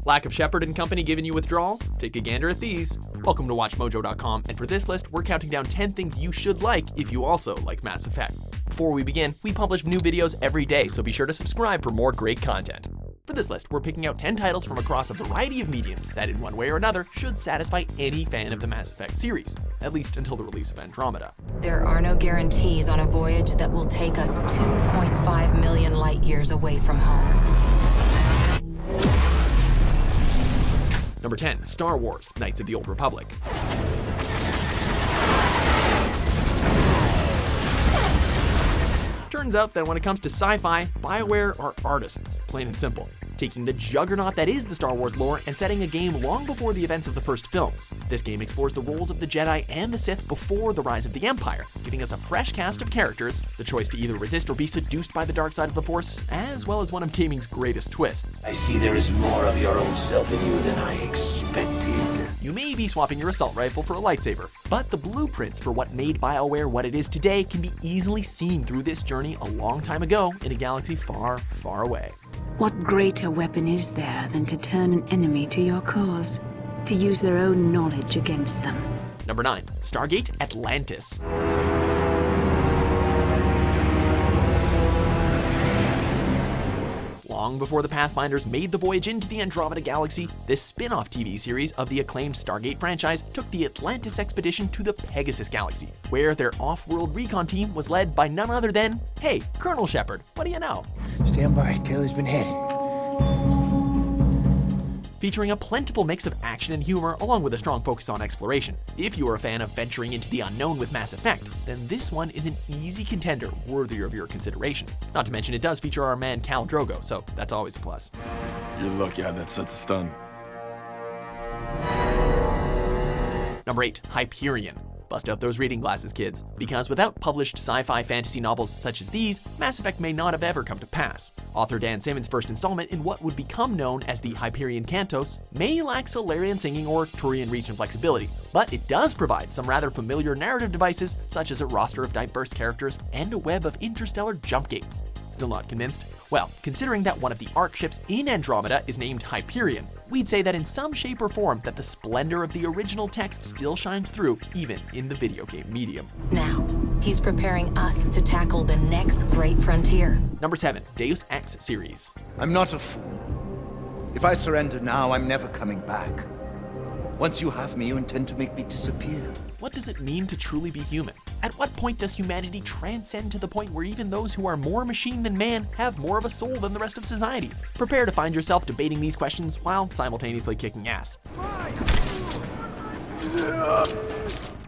Lack of Shepard and company giving you withdrawals? Take a gander at these. Welcome to WatchMojo.com, and for this list, we're counting down 10 things you should like if you also like Mass Effect. Before we begin, we publish new videos every day, so be sure to subscribe for more great content. For this list, we're picking out 10 titles from across a variety of mediums that in one way or another should satisfy any fan of the Mass Effect series, at least until the release of Andromeda. There are no guarantees on a voyage that will take us 2.5 million light years away from home. Number 10, Star Wars: Knights of the Old Republic. Turns out that when it comes to sci-fi, BioWare are artists, plain and simple, taking the juggernaut that is the Star Wars lore and setting a game long before the events of the first films. This game explores the roles of the Jedi and the Sith before the rise of the Empire, giving us a fresh cast of characters, the choice to either resist or be seduced by the dark side of the Force, as well as one of gaming's greatest twists. I see there is more of your own self in you than I expected. You may be swapping your assault rifle for a lightsaber, but the blueprints for what made BioWare what it is today can be easily seen through this journey a long time ago in a galaxy far, far away. What greater weapon is there than to turn an enemy to your cause, to use their own knowledge against them? Number 9, Stargate Atlantis. Long before the Pathfinders made the voyage into the Andromeda Galaxy, this spin-off TV series of the acclaimed Stargate franchise took the Atlantis expedition to the Pegasus Galaxy, where their off-world recon team was led by none other than, hey, Colonel Shepard, what do you know? Stand by, Taylor's been hit. Featuring a plentiful mix of action and humor along with a strong focus on exploration. If you are a fan of venturing into the unknown with Mass Effect, then this one is an easy contender worthy of your consideration. Not to mention it does feature our man Khal Drogo, so that's always a plus. You're lucky I had that sense of stun. Number 8, Hyperion. Bust out those reading glasses, kids, because without published sci-fi fantasy novels such as these, Mass Effect may not have ever come to pass. Author Dan Simmons' first installment in what would become known as the Hyperion Cantos may lack Solarian singing or Turian reach and flexibility, but it does provide some rather familiar narrative devices such as a roster of diverse characters and a web of interstellar jump gates. Still not convinced? Well, considering that one of the ARC ships in Andromeda is named Hyperion, we'd say that in some shape or form that the splendor of the original text still shines through, even in the video game medium. Now, he's preparing us to tackle the next great frontier. Number 7, Deus Ex series. I'm not a fool. If I surrender now, I'm never coming back. Once you have me, you intend to make me disappear. What does it mean to truly be human? At what point does humanity transcend to the point where even those who are more machine than man have more of a soul than the rest of society? Prepare to find yourself debating these questions while simultaneously kicking ass.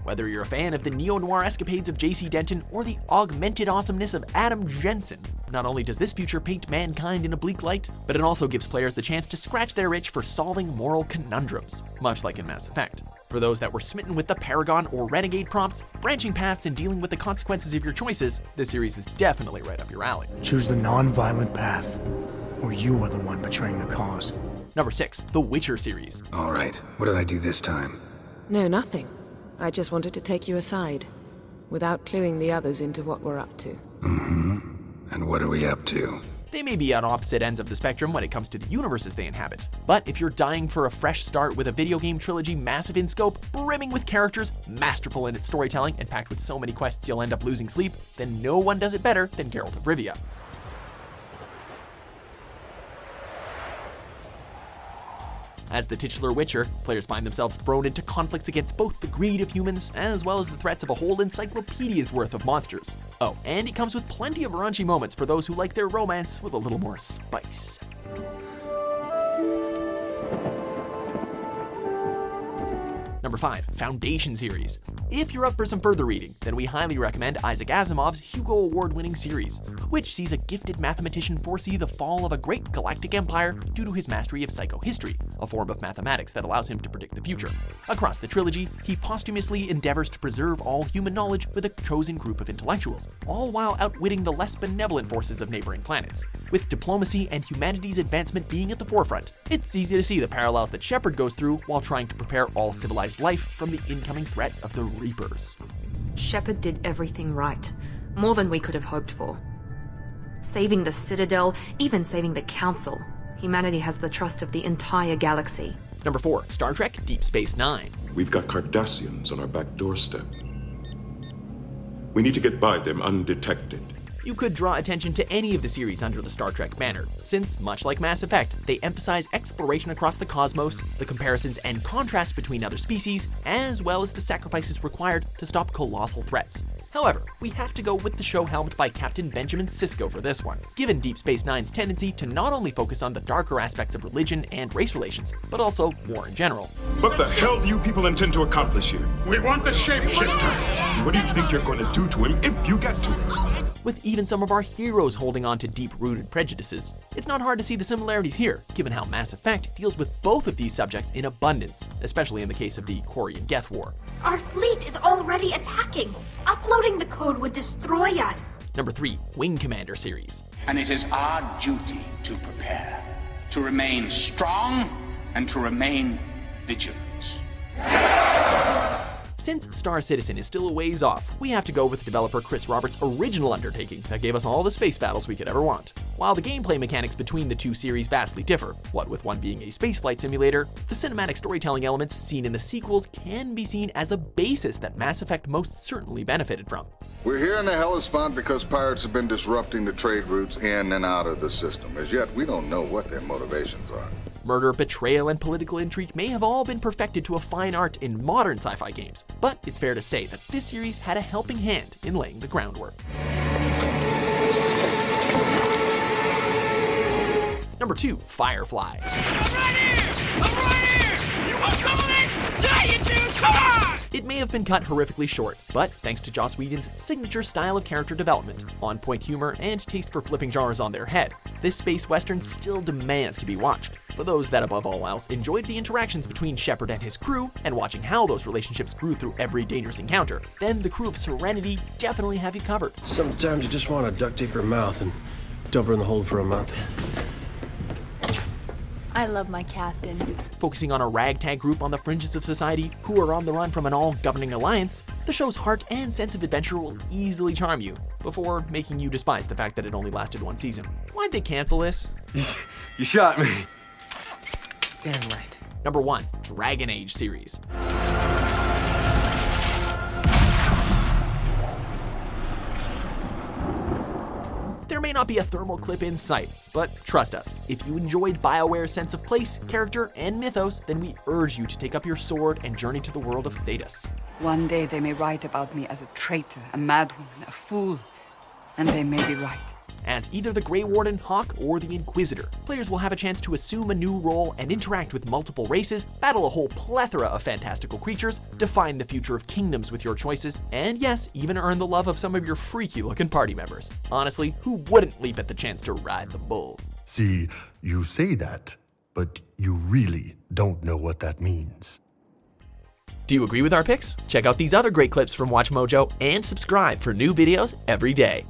Whether you're a fan of the neo-noir escapades of J.C. Denton or the augmented awesomeness of Adam Jensen, not only does this future paint mankind in a bleak light, but it also gives players the chance to scratch their itch for solving moral conundrums, much like in Mass Effect. For those that were smitten with the Paragon or Renegade prompts, branching paths, and dealing with the consequences of your choices, this series is definitely right up your alley. Choose the non-violent path, or you are the one betraying the cause. Number 6, The Witcher series. All right, what did I do this time? No, nothing. I just wanted to take you aside, without cluing the others into what we're up to. And what are we up to? They may be on opposite ends of the spectrum when it comes to the universes they inhabit, but if you're dying for a fresh start with a video game trilogy massive in scope, brimming with characters, masterful in its storytelling, and packed with so many quests you'll end up losing sleep, then no one does it better than Geralt of Rivia. As the titular Witcher, players find themselves thrown into conflicts against both the greed of humans as well as the threats of a whole encyclopedia's worth of monsters. Oh, and it comes with plenty of raunchy moments for those who like their romance with a little more spice. Number 5, Foundation series. If you're up for some further reading, then we highly recommend Isaac Asimov's Hugo Award-winning series, which sees a gifted mathematician foresee the fall of a great galactic empire due to his mastery of psychohistory, a form of mathematics that allows him to predict the future. Across the trilogy, he posthumously endeavors to preserve all human knowledge with a chosen group of intellectuals, all while outwitting the less benevolent forces of neighboring planets. With diplomacy and humanity's advancement being at the forefront, it's easy to see the parallels that Shepard goes through while trying to prepare all civilized life from the incoming threat of the Reapers. Shepard did everything right, more than we could have hoped for. Saving the Citadel, even saving the Council. Humanity has the trust of the entire galaxy. Number 4, Star Trek Deep Space Nine. We've got Cardassians on our back doorstep. We need to get by them undetected. You could draw attention to any of the series under the Star Trek banner, since, much like Mass Effect, they emphasize exploration across the cosmos, the comparisons and contrasts between other species, as well as the sacrifices required to stop colossal threats. However, we have to go with the show helmed by Captain Benjamin Sisko for this one, given Deep Space Nine's tendency to not only focus on the darker aspects of religion and race relations, but also war in general. What the hell do you people intend to accomplish here? We want the shapeshifter! What do you think you're going to do to him if you get to him? With even some of our heroes holding on to deep-rooted prejudices, it's not hard to see the similarities here, given how Mass Effect deals with both of these subjects in abundance, especially in the case of the Quarian Geth War. Our fleet is already attacking. Uploading the code would destroy us. Number 3, Wing Commander series. And it is our duty to prepare, to remain strong, and to remain vigilant. Since Star Citizen is still a ways off, we have to go with developer Chris Roberts' original undertaking that gave us all the space battles we could ever want. While the gameplay mechanics between the two series vastly differ, what with one being a spaceflight simulator, the cinematic storytelling elements seen in the sequels can be seen as a basis that Mass Effect most certainly benefited from. We're here in the Hellespont because pirates have been disrupting the trade routes in and out of the system. As yet, we don't know what their motivations are. Murder, betrayal, and political intrigue may have all been perfected to a fine art in modern sci-fi games, but it's fair to say that this series had a helping hand in laying the groundwork. Number 2, Firefly. I'm right here! You want some of this? Yeah, you do! Come on! It may have been cut horrifically short, but thanks to Joss Whedon's signature style of character development, on-point humor, and taste for flipping genres on their head, this space western still demands to be watched. For those that above all else enjoyed the interactions between Shepard and his crew, and watching how those relationships grew through every dangerous encounter, then the crew of Serenity definitely have you covered. Sometimes you just want to duct tape your mouth and dump her in the hold for a month. I love my captain. Focusing on a ragtag group on the fringes of society who are on the run from an all-governing alliance, the show's heart and sense of adventure will easily charm you, before making you despise the fact that it only lasted one season. Why'd they cancel this? You shot me. Damn right. Number 1, Dragon Age series. There may not be a thermal clip in sight, but trust us, if you enjoyed BioWare's sense of place, character, and mythos, then we urge you to take up your sword and journey to the world of Thetis. One day they may write about me as a traitor, a madwoman, a fool, and they may be right. As either the Grey Warden, Hawk, or the Inquisitor, players will have a chance to assume a new role and interact with multiple races, battle a whole plethora of fantastical creatures, define the future of kingdoms with your choices, and yes, even earn the love of some of your freaky-looking party members. Honestly, who wouldn't leap at the chance to ride the bull? See, you say that, but you really don't know what that means. Do you agree with our picks? Check out these other great clips from WatchMojo and subscribe for new videos every day.